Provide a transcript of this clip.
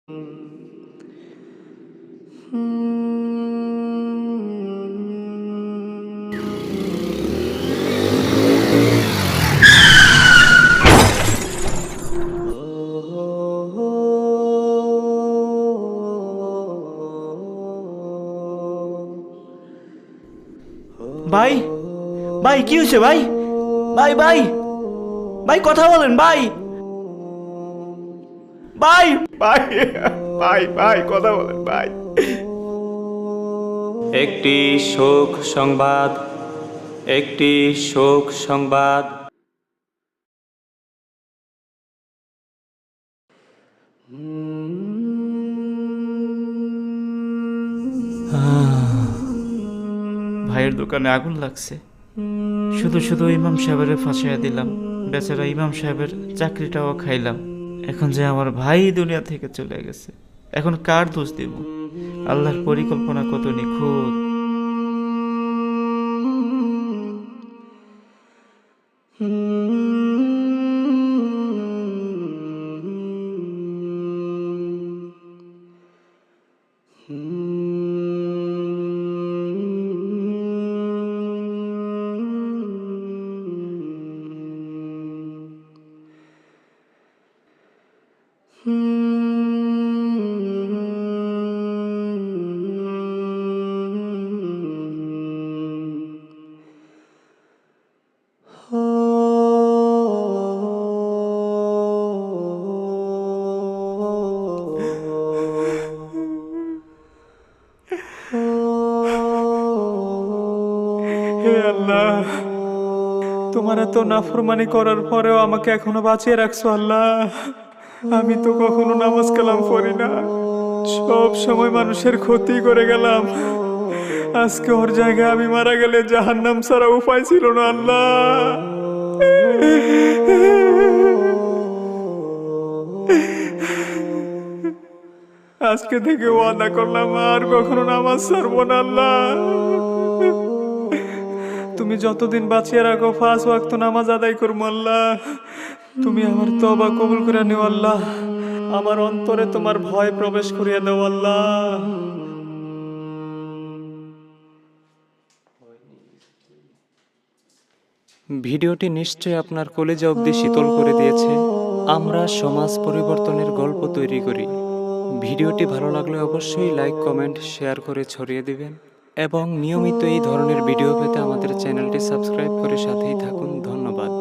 ভাই, ভাই কি হয়েছে ভাই? ভাই ভাই ভাই কথা বলেন ভাই। ভাই ভাই ভাই ভাই কথা বলেন ভাই। একটি শোক সংবাদ, একটি শোক সংবাদ। ভাইয়ের দোকানে আগুন লাগছে, শুধু শুধু ইমাম সাহেবের ফাঁসাইয়া দিলাম। বেচারা ইমাম সাহেবের চাকরিটাও খাইলাম। এখন যে আমার ভাই দুনিয়া থেকে চলে গেছে, এখন কার দোষ দেব? আল্লাহর পরিকল্পনা কত নিখুঁত। হে আল্লাহ, তোমার এত নাফরমানি করার পরেও আমাকে এখনো বাঁচিয়ে রাখছো আল্লাহ। আমি তো কখনো নামাজ কালাম পড়ি না, সব সময় মানুষের ক্ষতি করে গেলাম। আজকে ওর জায়গায় আমি মারা গেলে জাহান্নাম ছাড়া উপায় ছিল না আল্লাহ। আজকে থেকে ওয়াদা করলাম আর কখনো নামাজ ছাড়বো না আল্লাহ। তুমি যতদিন বাঁচিয়ে রাখো 5 ওয়াক্ত নামাজ আদায় করবো আল্লাহ। তুমি আমার তওবা কবুল করে নিও আল্লাহ। আমার অন্তরে তোমার ভয় প্রবেশ করিয়ে দাও আল্লাহ। ভিডিওটি নিশ্চয়ই আপনার কলিজা অবধি শীতল করে দিয়েছে। আমরা সমাজ পরিবর্তনের গল্প তৈরি করি। ভিডিওটি ভালো লাগলে অবশ্যই লাইক, কমেন্ট, শেয়ার করে ছড়িয়ে দিবেন এবং নিয়মিত এই ধরনের ভিডিও পেতে আমাদের চ্যানেলটি সাবস্ক্রাইব করে সাথেই থাকুন। ধন্যবাদ।